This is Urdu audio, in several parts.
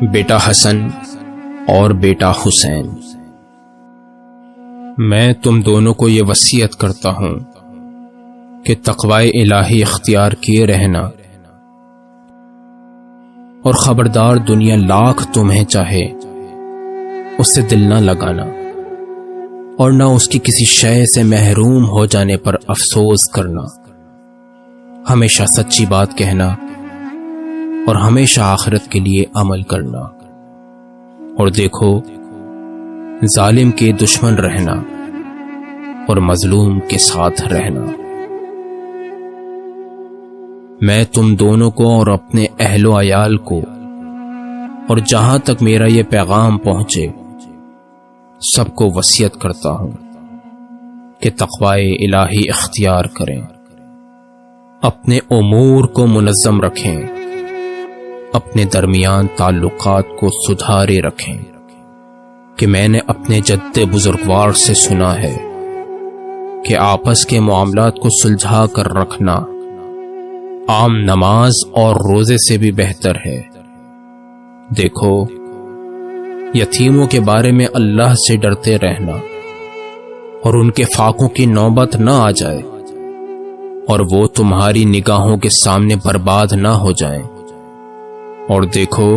بیٹا حسن اور بیٹا حسین، میں تم دونوں کو یہ وصیت کرتا ہوں کہ تقوی الہی اختیار کیے رہنا، اور خبردار دنیا لاکھ تمہیں چاہے اس سے دل نہ لگانا، اور نہ اس کی کسی شے سے محروم ہو جانے پر افسوس کرنا، ہمیشہ سچی بات کہنا اور ہمیشہ آخرت کے لیے عمل کرنا، اور دیکھو ظالم کے دشمن رہنا اور مظلوم کے ساتھ رہنا۔ میں تم دونوں کو اور اپنے اہل و عیال کو، اور جہاں تک میرا یہ پیغام پہنچے، سب کو وصیت کرتا ہوں کہ تقوی الہی اختیار کریں، اپنے امور کو منظم رکھیں، اپنے درمیان تعلقات کو سدھارے رکھیں، کہ میں نے اپنے جد بزرگوار سے سنا ہے کہ آپس کے معاملات کو سلجھا کر رکھنا عام نماز اور روزے سے بھی بہتر ہے۔ دیکھو یتیموں کے بارے میں اللہ سے ڈرتے رہنا، اور ان کے فاقوں کی نوبت نہ آ جائے اور وہ تمہاری نگاہوں کے سامنے برباد نہ ہو جائیں، اور دیکھو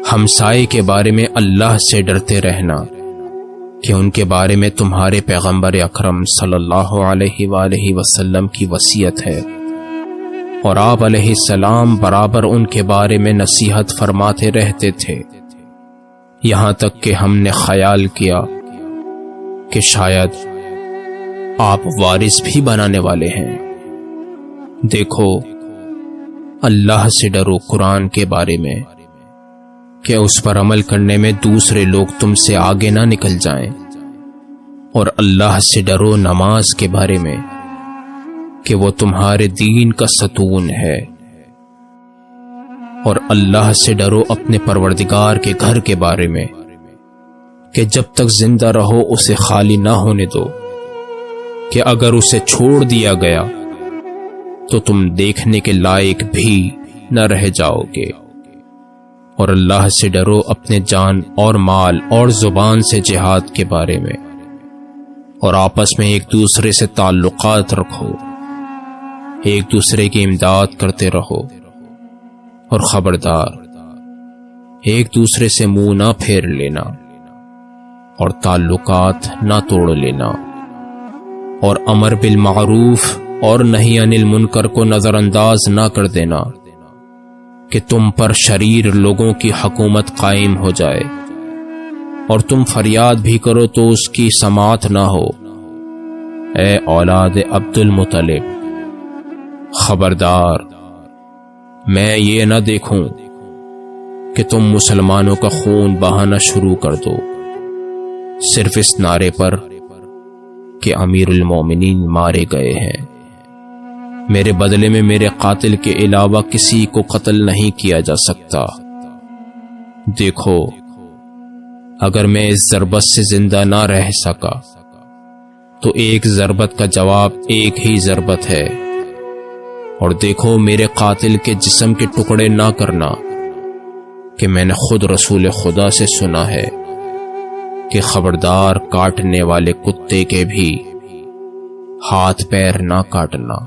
ہمسائے کے بارے میں اللہ سے ڈرتے رہنا کہ ان کے بارے میں تمہارے پیغمبر اکرم صلی اللہ علیہ وآلہ وسلم کی وصیت ہے، اور آپ علیہ السلام برابر ان کے بارے میں نصیحت فرماتے رہتے تھے، یہاں تک کہ ہم نے خیال کیا کہ شاید آپ وارث بھی بنانے والے ہیں۔ دیکھو اللہ سے ڈرو قرآن کے بارے میں کہ اس پر عمل کرنے میں دوسرے لوگ تم سے آگے نہ نکل جائیں، اور اللہ سے ڈرو نماز کے بارے میں کہ وہ تمہارے دین کا ستون ہے، اور اللہ سے ڈرو اپنے پروردگار کے گھر کے بارے میں کہ جب تک زندہ رہو اسے خالی نہ ہونے دو، کہ اگر اسے چھوڑ دیا گیا تو تم دیکھنے کے لائق بھی نہ رہ جاؤ گے، اور اللہ سے ڈرو اپنے جان اور مال اور زبان سے جہاد کے بارے میں، اور آپس میں ایک دوسرے سے تعلقات رکھو، ایک دوسرے کی امداد کرتے رہو، اور خبردار ایک دوسرے سے منہ نہ پھیر لینا اور تعلقات نہ توڑ لینا، اور امر بالمعروف اور نہی عن المنکر کو نظر انداز نہ کر دینا کہ تم پر شریر لوگوں کی حکومت قائم ہو جائے اور تم فریاد بھی کرو تو اس کی سماعت نہ ہو۔ اے اولاد عبد المطلب، خبردار میں یہ نہ دیکھوں کہ تم مسلمانوں کا خون بہانا شروع کر دو، صرف اس نعرے پر کہ امیر المومنین مارے گئے ہیں، میرے بدلے میں میرے قاتل کے علاوہ کسی کو قتل نہیں کیا جا سکتا۔ دیکھو اگر میں اس ضربت سے زندہ نہ رہ سکا تو ایک ضربت کا جواب ایک ہی ضربت ہے، اور دیکھو میرے قاتل کے جسم کے ٹکڑے نہ کرنا، کہ میں نے خود رسول خدا سے سنا ہے کہ خبردار کاٹنے والے کتے کے بھی ہاتھ پیر نہ کاٹنا۔